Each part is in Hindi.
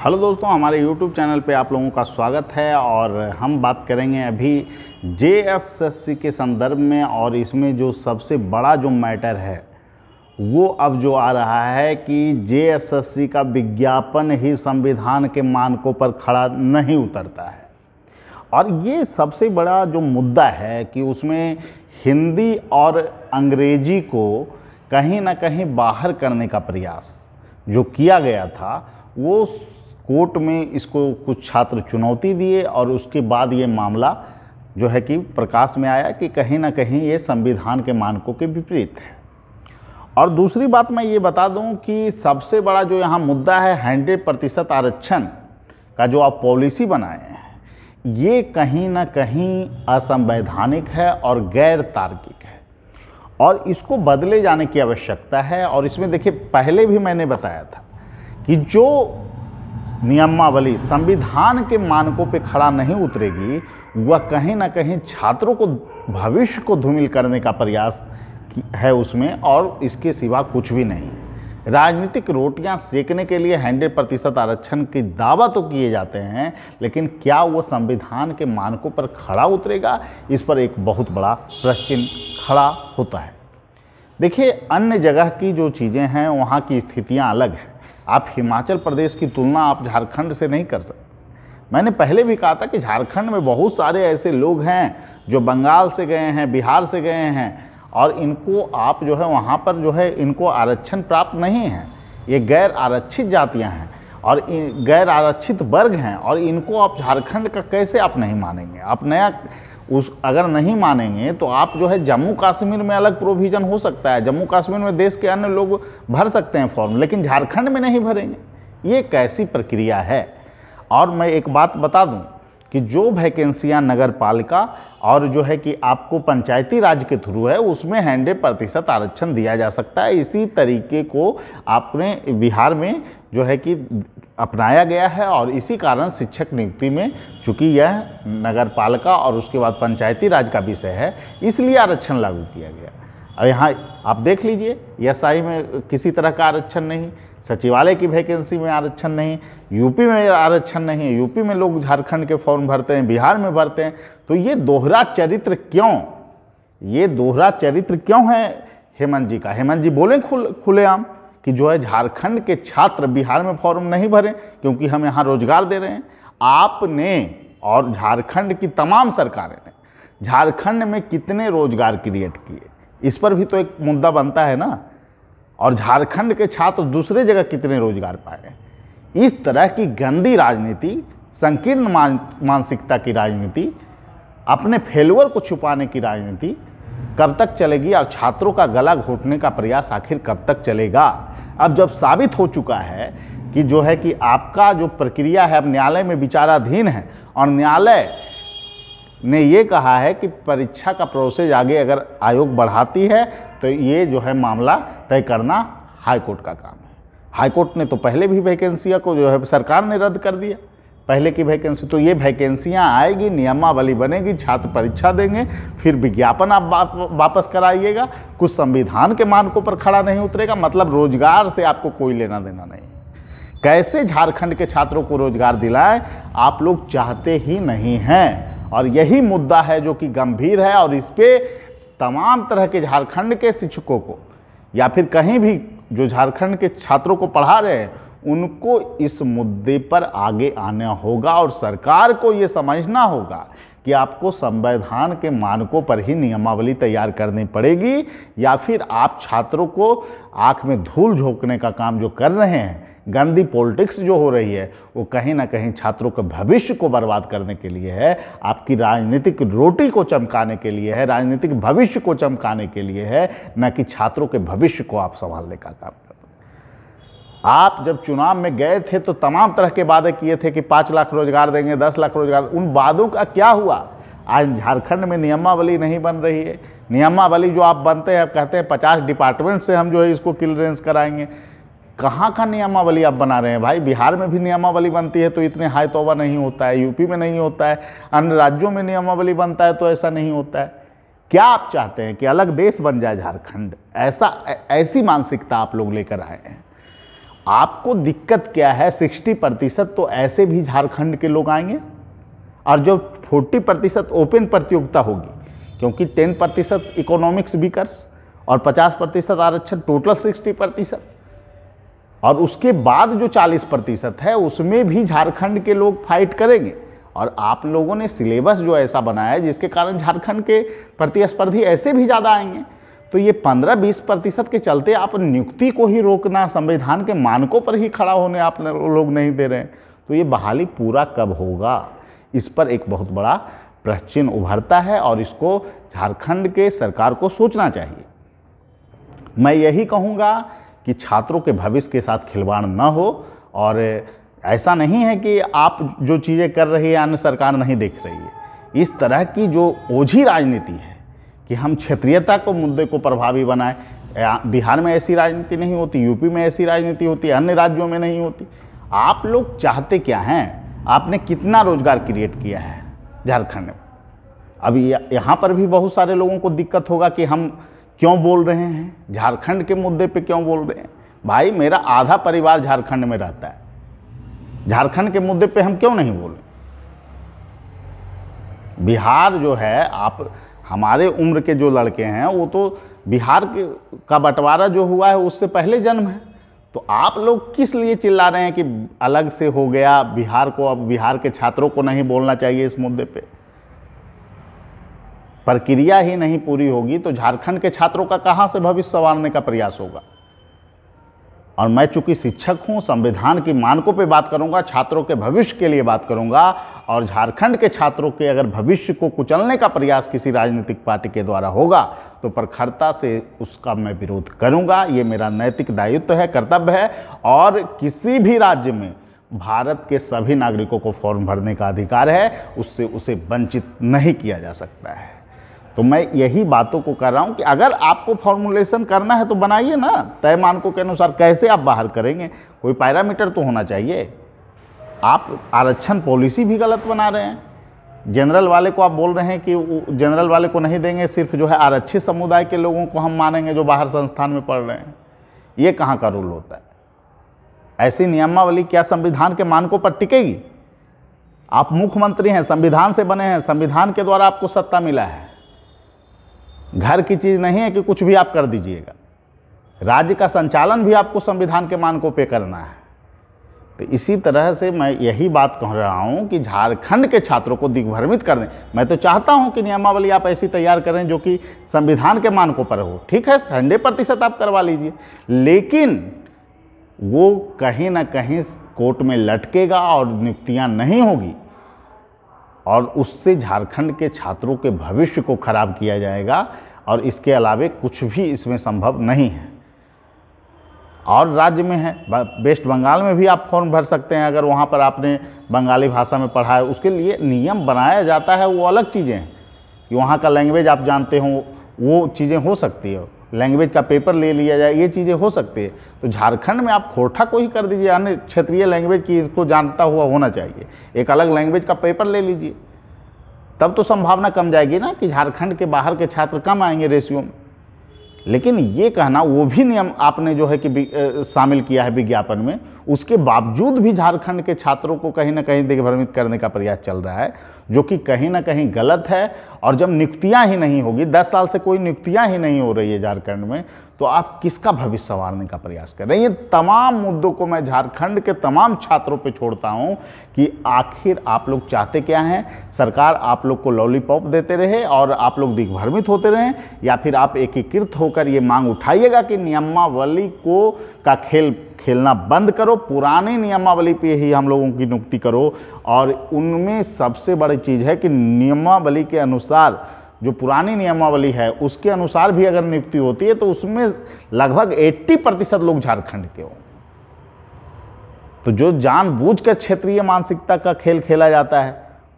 हेलो दोस्तों, हमारे YouTube चैनल पे आप लोगों का स्वागत है। और हम बात करेंगे अभी जेएसएससी के संदर्भ में। और इसमें जो सबसे बड़ा जो मैटर है वो अब जो आ रहा है कि जेएसएससी का विज्ञापन ही संविधान के मानकों पर खड़ा नहीं उतरता है। और ये सबसे बड़ा जो मुद्दा है कि उसमें हिंदी और अंग्रेजी को कहीं ना कहीं बाहर करने का प्रयास जो किया गया था, वो कोर्ट में इसको कुछ छात्र चुनौती दिए और उसके बाद ये मामला जो है कि प्रकाश में आया कि कहीं ना कहीं ये संविधान के मानकों के विपरीत है। और दूसरी बात मैं ये बता दूं कि सबसे बड़ा जो यहाँ मुद्दा है 100% आरक्षण का जो आप पॉलिसी बनाए हैं, ये कहीं ना कहीं असंवैधानिक है और गैर तार्किक है और इसको बदले जाने की आवश्यकता है। और इसमें देखिए, पहले भी मैंने बताया था कि जो नियमावली संविधान के मानकों पे खड़ा नहीं उतरेगी, वह कहीं ना कहीं छात्रों को भविष्य को धूमिल करने का प्रयास है उसमें, और इसके सिवा कुछ भी नहीं है। राजनीतिक रोटियां सेकने के लिए 100% आरक्षण की दावा तो किए जाते हैं, लेकिन क्या वो संविधान के मानकों पर खड़ा उतरेगा, इस पर एक बहुत बड़ा प्रश्न चिन्ह खड़ा होता है। देखिए, अन्य जगह की जो चीज़ें हैं वहाँ की स्थितियाँ अलग हैं। आप हिमाचल प्रदेश की तुलना आप झारखंड से नहीं कर सकते। मैंने पहले भी कहा था कि झारखंड में बहुत सारे ऐसे लोग हैं जो बंगाल से गए हैं, बिहार से गए हैं, और इनको आप जो है वहाँ पर जो है इनको आरक्षण प्राप्त नहीं है। ये गैर आरक्षित जातियाँ हैं और गैर आरक्षित वर्ग हैं, और इनको आप झारखंड का कैसे आप नहीं मानेंगे? आप नया अगर नहीं मानेंगे तो आप जो है जम्मू कश्मीर में अलग प्रोविज़न हो सकता है, जम्मू कश्मीर में देश के अन्य लोग भर सकते हैं फॉर्म, लेकिन झारखंड में नहीं भरेंगे। ये कैसी प्रक्रिया है? और मैं एक बात बता दूं कि जो वैकेंसियां नगर पालिका और जो है कि आपको पंचायती राज के थ्रू है, उसमें 100% आरक्षण दिया जा सकता है। इसी तरीके को आपने बिहार में जो है कि अपनाया गया है, और इसी कारण शिक्षक नियुक्ति में, चूँकि यह नगर पालिका और उसके बाद पंचायती राज का विषय है, इसलिए आरक्षण लागू किया गया। और यहाँ आप देख लीजिए, एसआई में किसी तरह का आरक्षण नहीं, सचिवालय की वैकेंसी में आरक्षण नहीं, यूपी में आरक्षण नहीं। यूपी में लोग झारखंड के फॉर्म भरते हैं, बिहार में भरते हैं। तो ये दोहरा चरित्र क्यों? ये दोहरा चरित्र क्यों है हेमंत जी का? हेमंत जी बोले खुलेआम कि जो है झारखंड के छात्र बिहार में फॉर्म नहीं भरें क्योंकि हम यहाँ रोजगार दे रहे हैं। आपने और झारखंड की तमाम सरकारें ने झारखंड में कितने रोजगार क्रिएट किए, इस पर भी तो एक मुद्दा बनता है ना। और झारखंड के छात्र दूसरे जगह कितने रोजगार पाए? इस तरह की गंदी राजनीति, संकीर्ण मानसिकता की राजनीति, अपने फेलुअर को छुपाने की राजनीति कब तक चलेगी? और छात्रों का गला घोटने का प्रयास आखिर कब तक चलेगा? अब जब साबित हो चुका है कि जो है कि आपका जो प्रक्रिया है अब न्यायालय में विचाराधीन है, और न्यायालय ने ये कहा है कि परीक्षा का प्रोसेस आगे अगर आयोग बढ़ाती है तो ये जो है मामला तय करना हाईकोर्ट का काम है। हाईकोर्ट ने तो पहले भी वैकेंसियाँ को जो है सरकार ने रद्द कर दिया, पहले की वैकेंसी। तो ये वैकेंसियाँ आएगी, नियमावली बनेगी, छात्र परीक्षा देंगे, फिर विज्ञापन आप वापस कराइएगा, कुछ संविधान के मानकों पर खड़ा नहीं उतरेगा। मतलब रोजगार से आपको कोई लेना देना नहीं। कैसे झारखंड के छात्रों को रोजगार दिलाएं, आप लोग चाहते ही नहीं हैं। और यही मुद्दा है जो कि गंभीर है, और इस पे तमाम तरह के झारखंड के शिक्षकों को या फिर कहीं भी जो झारखंड के छात्रों को पढ़ा रहे हैं, उनको इस मुद्दे पर आगे आना होगा। और सरकार को ये समझना होगा कि आपको संविधान के मानकों पर ही नियमावली तैयार करनी पड़ेगी, या फिर आप छात्रों को आंख में धूल झोंकने का काम जो कर रहे हैं, गंदी पॉलिटिक्स जो हो रही है, वो कहीं ना कहीं छात्रों के भविष्य को बर्बाद करने के लिए है, आपकी राजनीतिक रोटी को चमकाने के लिए है, राजनीतिक भविष्य को चमकाने के लिए है, न कि छात्रों के भविष्य को आप संभालने का काम कर रहे हैं। आप जब चुनाव में गए थे तो तमाम तरह के वादे किए थे कि 5 लाख रोजगार देंगे, 10 लाख रोजगार। उन वादों का क्या हुआ? आज झारखंड में नियमावली नहीं बन रही है। नियमावली जो आप बनते हैं, आप कहते हैं 50 डिपार्टमेंट से हम जो है इसको क्लियरेंस कराएंगे। कहाँ का नियमावली आप बना रहे हैं भाई? बिहार में भी नियमावली बनती है तो इतने हाई तौबा नहीं होता है, यूपी में नहीं होता है, अन्य राज्यों में नियमावली बनता है तो ऐसा नहीं होता है। क्या आप चाहते हैं कि अलग देश बन जाए झारखंड? ऐसी मानसिकता आप लोग लेकर आए हैं। आपको दिक्कत क्या है, 60% तो ऐसे भी झारखंड के लोग आएंगे, और जो 40% ओपन प्रतियोगिता होगी, क्योंकि 10% इकोनॉमिक्स वीकर्स और 50% आरक्षण, टोटल 60%, और उसके बाद जो 40% है उसमें भी झारखंड के लोग फाइट करेंगे। और आप लोगों ने सिलेबस जो ऐसा बनाया है जिसके कारण झारखंड के प्रतिस्पर्धी ऐसे भी ज़्यादा आएंगे, तो ये 15-20% के चलते आप नियुक्ति को ही रोकना, संविधान के मानकों पर ही खड़ा होने आप लोग नहीं दे रहे हैं, तो ये बहाली पूरा कब होगा, इस पर एक बहुत बड़ा प्रश्न चिन्ह उभरता है और इसको झारखंड के सरकार को सोचना चाहिए। मैं यही कहूँगा कि छात्रों के भविष्य के साथ खिलवाड़ न हो, और ऐसा नहीं है कि आप जो चीज़ें कर रही है अन्य सरकार नहीं देख रही है। इस तरह की जो ओझी राजनीति है कि हम क्षेत्रीयता को मुद्दे को प्रभावी बनाएं, बिहार में ऐसी राजनीति नहीं होती, यूपी में ऐसी राजनीति होती है, अन्य राज्यों में नहीं होती। आप लोग चाहते क्या हैं? आपने कितना रोजगार क्रिएट किया है झारखंड में? अभी यहाँ पर भी बहुत सारे लोगों को दिक्कत होगा कि हम क्यों बोल रहे हैं, झारखंड के मुद्दे पे क्यों बोल रहे हैं। भाई, मेरा आधा परिवार झारखंड में रहता है, झारखंड के मुद्दे पे हम क्यों नहीं बोलें? बिहार जो है, आप हमारे उम्र के जो लड़के हैं वो तो बिहार का बंटवारा जो हुआ है उससे पहले जन्म है, तो आप लोग किस लिए चिल्ला रहे हैं कि अलग से हो गया बिहार को, अब बिहार के छात्रों को नहीं बोलना चाहिए इस मुद्दे पे? प्रक्रिया ही नहीं पूरी होगी तो झारखंड के छात्रों का कहाँ से भविष्य संवारने का प्रयास होगा? और मैं चूंकि शिक्षक हूँ, संविधान की मानकों पे बात करूँगा, छात्रों के भविष्य के लिए बात करूँगा, और झारखंड के छात्रों के अगर भविष्य को कुचलने का प्रयास किसी राजनीतिक पार्टी के द्वारा होगा तो प्रखरता से उसका मैं विरोध करूँगा। ये मेरा नैतिक दायित्व है, कर्तव्य है, और किसी भी राज्य में भारत के सभी नागरिकों को फॉर्म भरने का अधिकार है, उससे उसे वंचित नहीं किया जा सकता है। तो मैं यही बातों को कर रहा हूँ कि अगर आपको फॉर्मुलेशन करना है तो बनाइए ना, तय मानकों के अनुसार। कैसे आप बाहर करेंगे? कोई पैरामीटर तो होना चाहिए। आप आरक्षण पॉलिसी भी गलत बना रहे हैं। जनरल वाले को आप बोल रहे हैं कि जनरल वाले को नहीं देंगे, सिर्फ जो है आरक्षित समुदाय के लोगों को हम मानेंगे जो बाहर संस्थान में पढ़ रहे हैं। ये कहाँ का रूल होता है? ऐसी नियमावली क्या संविधान के मानकों पर टिकेगी? आप मुख्यमंत्री हैं, संविधान से बने हैं, संविधान के द्वारा आपको सत्ता मिला है। घर की चीज़ नहीं है कि कुछ भी आप कर दीजिएगा। राज्य का संचालन भी आपको संविधान के मानकों पे करना है। तो इसी तरह से मैं यही बात कह रहा हूँ कि झारखंड के छात्रों को दिग्भ्रमित कर दें। मैं तो चाहता हूँ कि नियमावली आप ऐसी तैयार करें जो कि संविधान के मानकों पर हो। ठीक है, 100% आप करवा लीजिए, लेकिन वो कहीं ना कहीं कोर्ट में लटकेगा और नियुक्तियाँ नहीं होगी, और उससे झारखंड के छात्रों के भविष्य को खराब किया जाएगा, और इसके अलावे कुछ भी इसमें संभव नहीं है। और राज्य में है, वेस्ट बंगाल में भी आप फॉर्म भर सकते हैं अगर वहाँ पर आपने बंगाली भाषा में पढ़ा है। उसके लिए नियम बनाया जाता है, वो अलग चीज़ें हैं कि वहाँ का लैंग्वेज आप जानते हो, वो चीज़ें हो सकती है। लैंग्वेज का पेपर ले लिया जाए, ये चीज़ें हो सकती है। तो झारखंड में आप खोटा को ही कर दीजिए, अन्य क्षेत्रीय लैंग्वेज की इसको जानता हुआ होना चाहिए, एक अलग लैंग्वेज का पेपर ले लीजिए, तब तो संभावना कम जाएगी ना कि झारखंड के बाहर के छात्र कम आएंगे रेशियो में। लेकिन ये कहना, वो भी नियम आपने जो है कि शामिल किया है विज्ञापन में, उसके बावजूद भी झारखंड के छात्रों को कहीं ना कहीं दिग्भ्रमित करने का प्रयास चल रहा है, जो कि कहीं ना कहीं गलत है। और जब नियुक्तियां ही नहीं होगी, 10 साल से कोई नियुक्तियां ही नहीं हो रही है झारखंड में, तो आप किसका भविष्य संवारने का प्रयास कर रहे हैं? ये तमाम मुद्दों को मैं झारखंड के तमाम छात्रों पे छोड़ता हूं कि आखिर आप लोग चाहते क्या हैं। सरकार आप लोग को लॉलीपॉप देते रहे और आप लोग दिग्भ्रमित होते रहें, या फिर आप एकीकृत होकर ये मांग उठाइएगा कि नियमावली को का खेल खेलना बंद करो, पुरानी नियमावली पे ही हम लोगों की नियुक्ति करो। और उनमें सबसे बड़ी चीज़ है कि नियमावली के अनुसार, जो पुरानी नियमावली है उसके अनुसार भी अगर नियुक्ति होती है तो उसमें लगभग 80% लोग झारखंड के हों। तो जो जानबूझकर क्षेत्रीय मानसिकता का खेल खेला जाता है,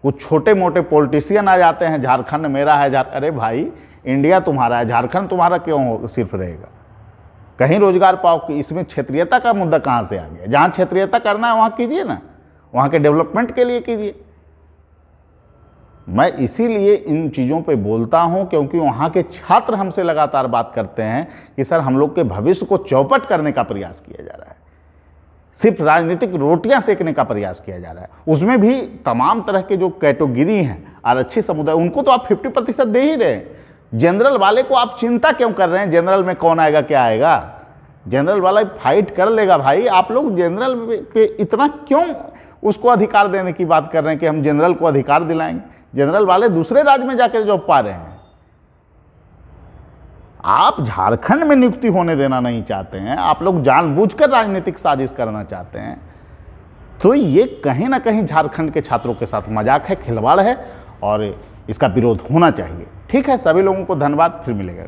कुछ छोटे मोटे पॉलिटिशियन आ जाते हैं, झारखंड मेरा है, अरे भाई, इंडिया तुम्हारा है, झारखंड तुम्हारा क्यों सिर्फ रहेगा? कहीं रोजगार पाओ कि इसमें क्षेत्रीयता का मुद्दा कहाँ से आ गया? जहाँ क्षेत्रीयता करना है वहाँ कीजिए ना, वहाँ के डेवलपमेंट के लिए कीजिए। मैं इसीलिए इन चीज़ों पे बोलता हूँ क्योंकि वहाँ के छात्र हमसे लगातार बात करते हैं कि सर हम लोग के भविष्य को चौपट करने का प्रयास किया जा रहा है। सिर्फ राजनीतिक रोटियां सेकने का प्रयास किया जा रहा है। उसमें भी तमाम तरह के जो कैटेगरी हैं आरक्षित समुदाय, उनको तो आप 50% दे ही रहे हैं। जनरल वाले को आप चिंता क्यों कर रहे हैं? जनरल में कौन आएगा, क्या आएगा? जनरल वाला फाइट कर लेगा भाई। आप लोग जनरल पे इतना क्यों उसको अधिकार देने की बात कर रहे हैं कि हम जनरल को अधिकार दिलाएंगे? जनरल वाले दूसरे राज्य में जाकर जॉब पा रहे हैं। आप झारखंड में नियुक्ति होने देना नहीं चाहते हैं, आप लोग जानबूझकर राजनीतिक साजिश करना चाहते हैं। तो ये कहीं ना कहीं झारखंड के छात्रों के साथ मजाक है, खिलवाड़ है और इसका विरोध होना चाहिए। ठीक है, सभी लोगों को धन्यवाद, फिर मिलेगा।